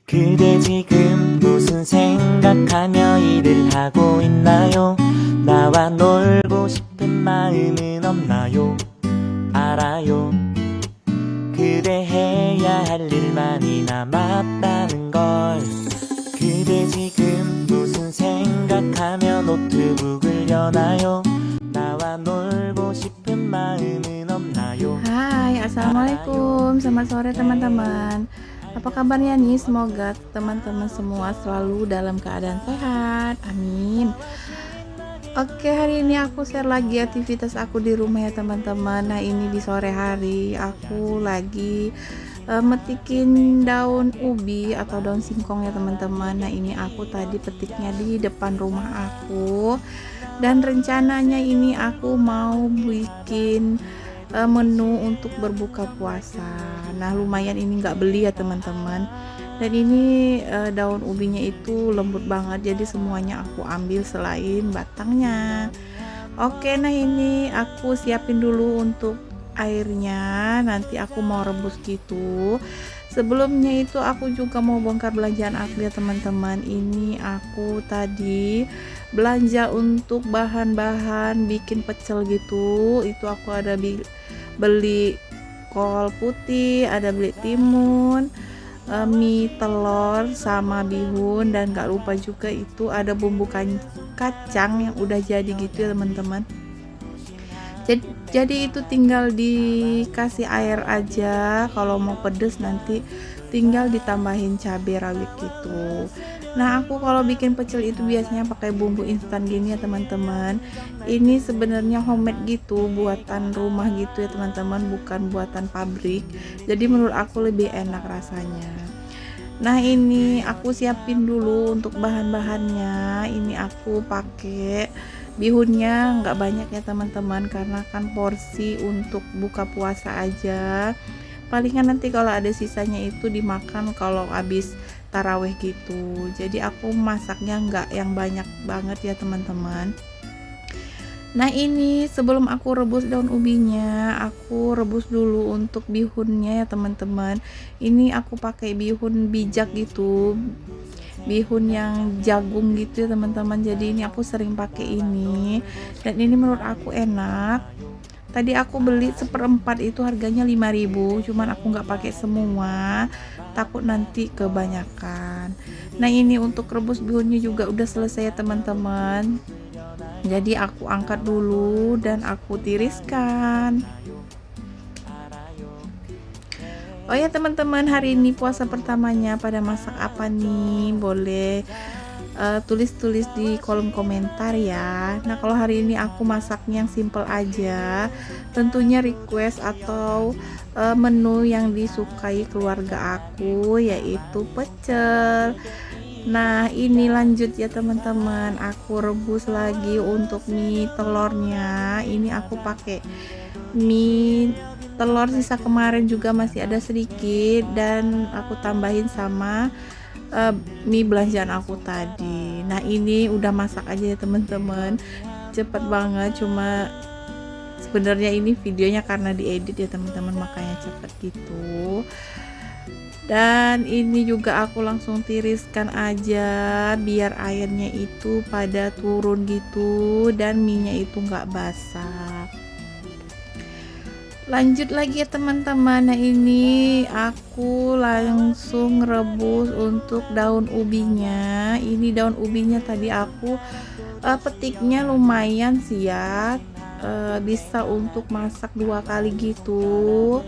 그대 지금 무슨 생각하며 일을 하고 있나요? 나와 놀고 싶은 마음은 없나요? 알아요. 그대 해야 할 일 많이 남았다는 걸. 그대 지금 무슨 생각하며 노트북을 여나요? 나와 놀고 싶은 마음은 없나요? Hai, assalamualaikum, selamat sore teman-teman. Apa kabarnya nih? Semoga teman-teman semua selalu dalam keadaan sehat, amin. Oke, hari ini aku share lagi aktivitas aku di rumah ya teman-teman. Nah, ini di sore hari aku lagi metikin daun ubi atau daun singkong ya teman-teman. Nah, ini aku tadi petiknya di depan rumah aku, dan rencananya ini aku mau bikin menu untuk berbuka puasa. Nah, lumayan ini nggak beli ya teman-teman, dan ini daun ubinya itu lembut banget, jadi semuanya aku ambil selain batangnya. Oke, nah ini aku siapin dulu untuk airnya, nanti aku mau rebus gitu. Sebelumnya itu aku juga mau bongkar belanjaan aku ya teman-teman. Ini aku tadi belanja untuk bahan-bahan bikin pecel gitu. Itu aku ada beli kol putih, ada beli timun, mie, telur, sama bihun, dan gak lupa juga itu ada bumbu kacang yang udah jadi gitu ya teman-teman. Jadi itu tinggal dikasih air aja, kalau mau pedes nanti tinggal ditambahin cabai rawit gitu. Nah, aku kalau bikin pecel itu biasanya pakai bumbu instan gini ya teman-teman. Ini sebenarnya homemade gitu, buatan rumah gitu ya teman-teman, bukan buatan pabrik. Jadi menurut aku lebih enak rasanya. Nah, ini aku siapin dulu untuk bahan-bahannya. Ini aku pakai bihunnya nggak banyak ya teman-teman, karena kan porsi untuk buka puasa aja. Palingan nanti kalau ada sisanya itu dimakan kalau habis taraweh gitu. Jadi aku masaknya nggak yang banyak banget ya teman-teman. Nah, ini sebelum aku rebus daun ubinya, aku rebus dulu untuk bihunnya ya teman-teman. Ini aku pakai bihun bijak gitu, bihun yang jagung gitu ya teman-teman. Jadi ini aku sering pakai ini, dan ini menurut aku enak. Tadi aku beli seperempat itu harganya 5.000, cuman aku nggak pakai semua, takut nanti kebanyakan. Nah, ini untuk rebus bihunnya juga udah selesai ya teman-teman. Jadi aku angkat dulu dan aku tiriskan. Oh ya teman-teman, hari ini puasa pertamanya pada masak apa nih? Boleh tulis-tulis di kolom komentar ya. Nah, kalau hari ini aku masaknya yang simple aja, tentunya request atau menu yang disukai keluarga aku, yaitu pecel. Nah, ini lanjut ya teman-teman, aku rebus lagi untuk mie telurnya. Ini aku pakai mie telur sisa kemarin juga masih ada sedikit, dan aku tambahin sama mie belanjaan aku tadi. Nah, ini udah masak aja ya teman-teman, cepet banget. Cuma sebenarnya ini videonya karena diedit ya teman-teman, makanya cepet gitu. Dan ini juga aku langsung tiriskan aja biar airnya itu pada turun gitu, dan minyak itu nggak basah. Lanjut lagi ya teman-teman. Nah, ini aku langsung rebus untuk daun ubinya. Ini daun ubinya tadi aku petiknya lumayan sih ya, bisa untuk masak 2 kali gitu.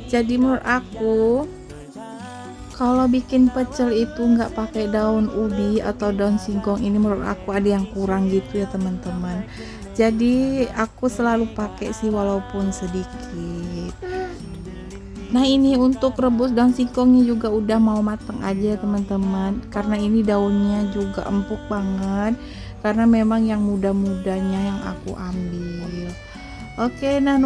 Jadi menurut aku kalau bikin pecel itu nggak pakai daun ubi atau daun singkong, ini menurut aku ada yang kurang gitu ya teman-teman. Jadi aku selalu pakai sih walaupun sedikit. Nah, ini untuk rebus daun singkongnya juga udah mau mateng aja teman-teman, karena ini daunnya juga empuk banget, karena memang yang muda-mudanya yang aku ambil. Oke, nah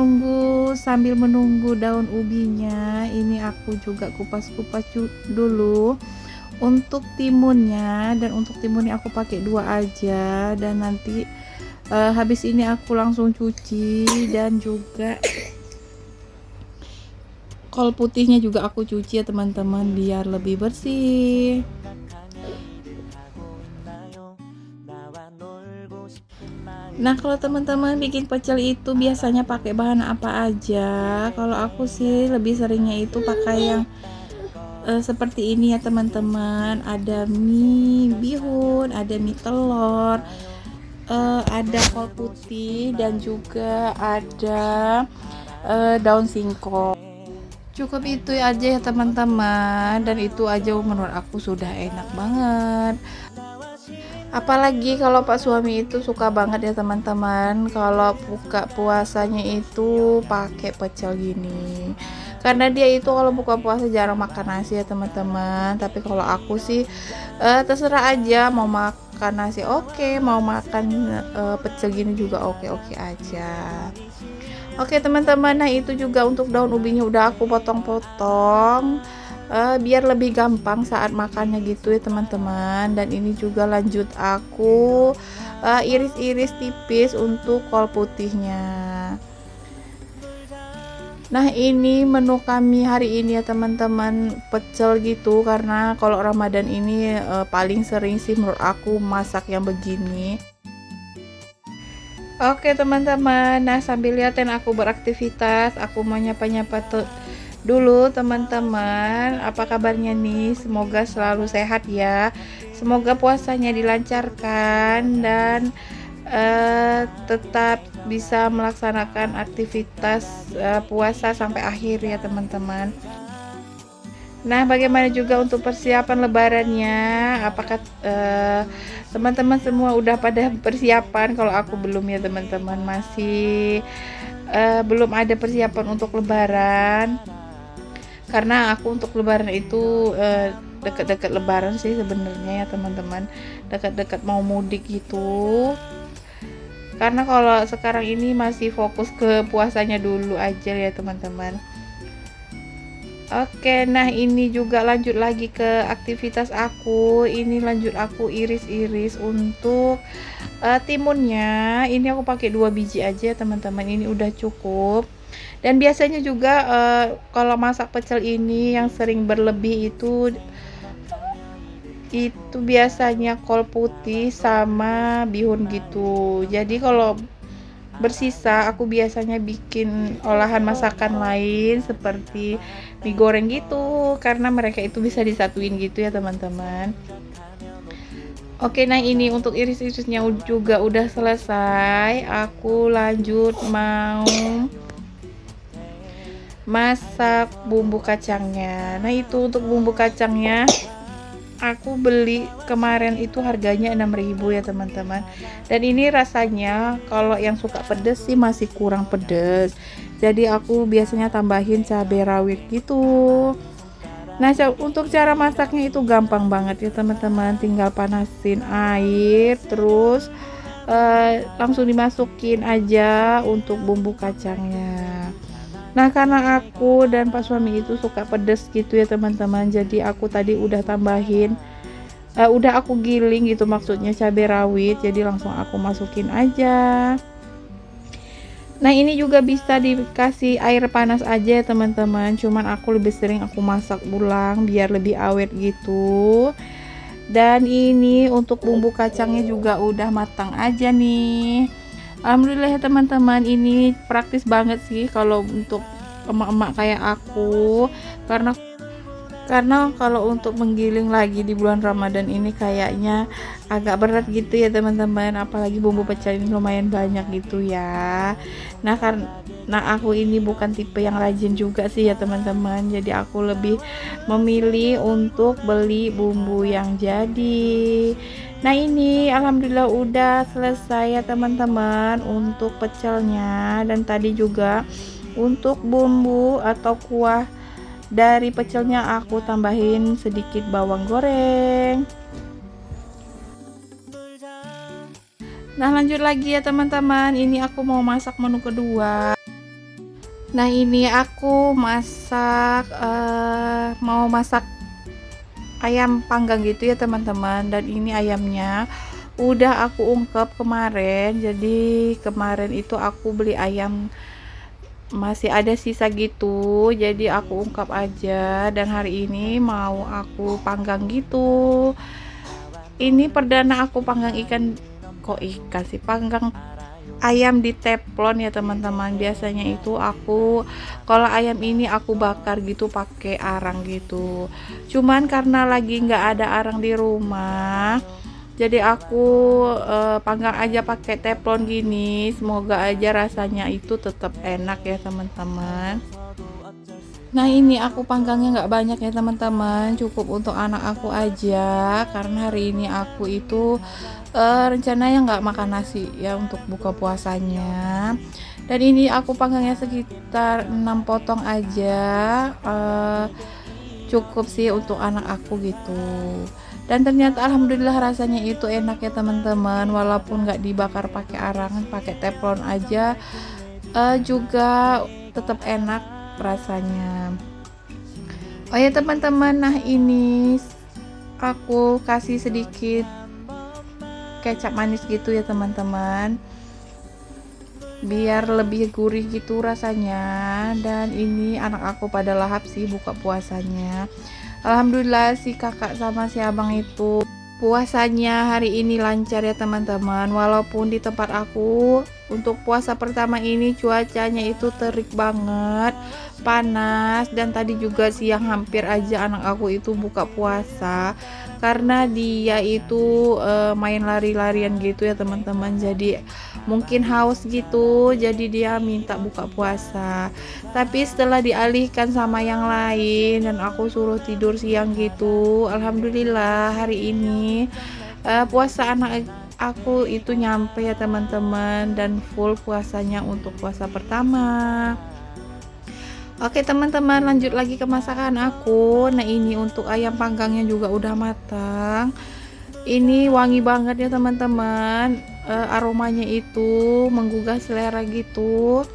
sambil menunggu daun ubinya, ini aku juga kupas-kupas dulu untuk timunnya. Dan untuk timunnya aku pakai 2 aja, dan nanti habis ini aku langsung cuci. Dan juga kol putihnya juga aku cuci ya teman-teman biar lebih bersih. Nah, kalau teman-teman bikin pecel itu biasanya pakai bahan apa aja? Kalau aku sih lebih seringnya itu pakai yang seperti ini ya teman-teman. Ada mie bihun, ada mie telur, ada kol putih, dan juga ada daun singkong. Cukup itu aja ya teman-teman, dan itu aja menurut aku sudah enak banget. Apalagi kalau Pak suami itu suka banget ya teman-teman, kalau buka puasanya itu pakai pecel gini. Karena dia itu kalau buka puasa jarang makan nasi ya teman-teman. Tapi kalau aku sih terserah aja, mau makan nasi oke, mau makan pecel gini juga oke-oke aja. Oke teman-teman, nah itu juga untuk daun ubinya udah aku potong-potong biar lebih gampang saat makannya gitu ya teman-teman. Dan ini juga lanjut aku iris-iris tipis untuk kol putihnya. Nah ini menu kami hari ini ya teman-teman, pecel gitu, karena kalau Ramadan ini paling sering sih menurut aku masak yang begini. Oke teman-teman, nah sambil liatin aku beraktivitas, aku mau nyapa-nyapa dulu teman-teman. Apa kabarnya nih? Semoga selalu sehat ya. Semoga puasanya dilancarkan dan tetap bisa melaksanakan aktivitas puasa sampai akhir ya teman-teman. Nah, bagaimana juga untuk persiapan lebarannya? Apakah teman-teman semua udah pada persiapan? Kalau aku belum ya teman-teman, masih belum ada persiapan untuk lebaran. Karena aku untuk lebaran itu dekat-dekat lebaran sih sebenarnya ya teman-teman, dekat-dekat mau mudik gitu. Karena kalau sekarang ini masih fokus ke puasanya dulu aja ya teman-teman. Oke, nah ini juga lanjut lagi ke aktivitas aku. Ini lanjut aku iris-iris untuk timunnya. Ini aku pakai 2 biji aja teman-teman, ini udah cukup. Dan biasanya juga kalau masak pecel ini yang sering berlebih itu biasanya kol putih sama bihun gitu. Jadi kalau bersisa aku biasanya bikin olahan masakan lain seperti mie goreng gitu, karena mereka itu bisa disatuin gitu ya teman-teman. Oke, nah ini untuk iris-irisnya juga udah selesai. Aku lanjut mau masak bumbu kacangnya. Nah itu untuk bumbu kacangnya aku beli kemarin itu harganya 6.000 ya teman-teman. Dan ini rasanya kalau yang suka pedes sih masih kurang pedes, jadi aku biasanya tambahin cabai rawit gitu. Nah untuk cara masaknya itu gampang banget ya teman-teman, tinggal panasin air terus langsung dimasukin aja untuk bumbu kacangnya. Nah karena aku dan Pak suami itu suka pedes gitu ya teman-teman, jadi aku tadi udah tambahin udah aku giling gitu, maksudnya cabai rawit, jadi langsung aku masukin aja. Nah ini juga bisa dikasih air panas aja ya teman-teman, cuman aku lebih sering aku masak ulang biar lebih awet gitu. Dan ini untuk bumbu kacangnya juga udah matang aja nih. Alhamdulillah ya teman-teman, ini praktis banget sih kalau untuk emak-emak kayak aku, karena kalau untuk menggiling lagi di bulan Ramadan ini kayaknya agak berat gitu ya teman-teman, apalagi bumbu pecel ini lumayan banyak gitu ya. Nah karena aku ini bukan tipe yang rajin juga sih ya teman-teman, jadi aku lebih memilih untuk beli bumbu yang jadi. Nah ini alhamdulillah udah selesai ya teman-teman untuk pecelnya. Dan tadi juga untuk bumbu atau kuah dari pecelnya aku tambahin sedikit bawang goreng. Nah lanjut lagi ya teman-teman, ini aku mau masak menu kedua. Nah ini aku mau masak ayam panggang gitu ya teman-teman. Dan ini ayamnya udah aku ungkep kemarin, jadi kemarin itu aku beli ayam masih ada sisa gitu, jadi aku ungkap aja. Dan hari ini mau aku panggang gitu. Ini perdana aku panggang ikan, kok ikan sih, panggang ayam di teflon ya teman-teman. Biasanya itu aku kalau ayam ini aku bakar gitu pakai arang gitu, cuman karena lagi nggak ada arang di rumah, jadi aku panggang aja pakai teflon gini. Semoga aja rasanya itu tetap enak ya teman-teman. Nah ini aku panggangnya nggak banyak ya teman-teman, cukup untuk anak aku aja, karena hari ini aku itu rencananya nggak makan nasi ya untuk buka puasanya. Dan ini aku panggangnya sekitar 6 potong aja, cukup sih untuk anak aku gitu. Dan ternyata alhamdulillah rasanya itu enak ya teman-teman, walaupun nggak dibakar pakai arang, pakai teflon aja juga tetap enak rasanya. Oh ya teman-teman, nah ini aku kasih sedikit kecap manis gitu ya teman-teman, biar lebih gurih gitu rasanya. Dan ini anak aku pada lahap sih buka puasanya. Alhamdulillah si kakak sama si abang itu puasanya hari ini lancar ya teman-teman. Walaupun di tempat aku untuk puasa pertama ini cuacanya itu terik banget, panas, dan tadi juga siang hampir aja anak aku itu buka puasa karena dia itu main lari-larian gitu ya teman-teman. Jadi mungkin haus gitu, jadi dia minta buka puasa. Tapi setelah dialihkan sama yang lain dan aku suruh tidur siang gitu, alhamdulillah hari ini puasa anak aku itu nyampe ya teman-teman, dan full puasanya untuk puasa pertama. Oke teman-teman, lanjut lagi ke masakan aku. Nah ini untuk ayam panggangnya juga udah matang. Ini wangi banget ya teman-teman, aromanya itu menggugah selera gitu.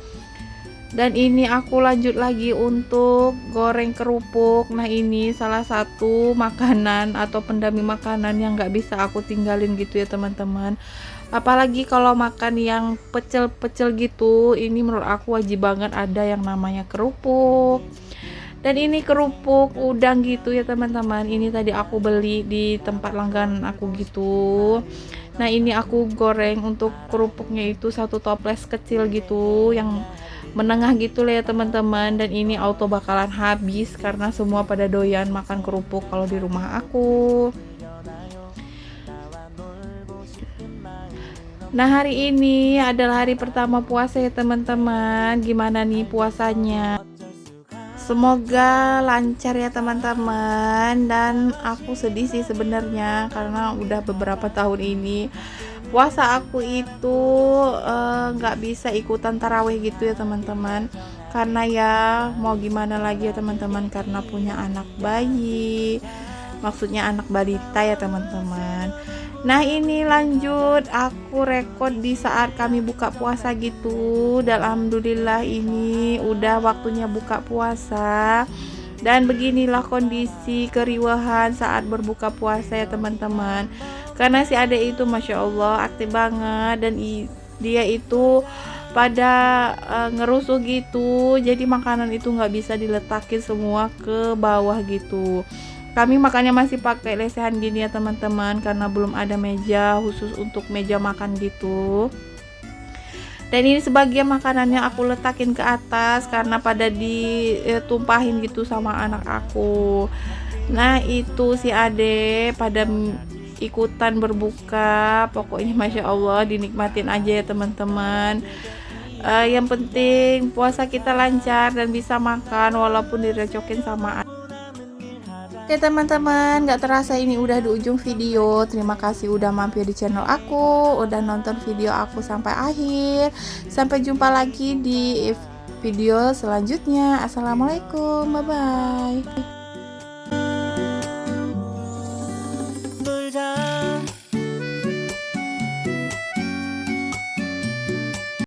Dan ini aku lanjut lagi untuk goreng kerupuk. Nah ini salah satu makanan atau pendamping makanan yang nggak bisa aku tinggalin gitu ya teman-teman. Apalagi kalau makan yang pecel-pecel gitu, ini menurut aku wajib banget ada yang namanya kerupuk. Dan ini kerupuk udang gitu ya teman-teman. Ini tadi aku beli di tempat langganan aku gitu. Nah ini aku goreng untuk kerupuknya itu satu toples kecil gitu, yang menengah gitu lah ya teman-teman. Dan ini auto bakalan habis karena semua pada doyan makan kerupuk kalau di rumah aku. Nah hari ini adalah hari pertama puasa ya teman-teman. Gimana nih puasanya? Semoga lancar ya teman-teman. Dan aku sedih sih sebenarnya karena udah beberapa tahun ini puasa aku itu nggak bisa ikutan tarawih gitu ya teman-teman, karena ya mau gimana lagi ya teman-teman, karena punya anak bayi, maksudnya anak balita ya teman-teman. Nah ini lanjut aku rekod di saat kami buka puasa gitu, dan alhamdulillah ini udah waktunya buka puasa. Dan beginilah kondisi keriuhan saat berbuka puasa ya teman-teman. Karena si adek itu Masya Allah aktif banget, dan dia itu pada ngerusuh gitu. Jadi makanan itu nggak bisa diletakin semua ke bawah gitu. Kami makannya masih pakai lesehan gini ya teman-teman, karena belum ada meja khusus untuk meja makan gitu. Dan ini sebagian makanannya aku letakin ke atas karena pada ditumpahin gitu sama anak aku. Nah itu si ade pada ikutan berbuka. Pokoknya Masya Allah dinikmatin aja ya teman-teman. Yang penting puasa kita lancar dan bisa makan walaupun direcokin sama. Oke teman-teman, gak terasa ini udah di ujung video. Terima kasih udah mampir di channel aku, udah nonton video aku sampai akhir. Sampai jumpa lagi di video selanjutnya. Assalamualaikum, bye bye.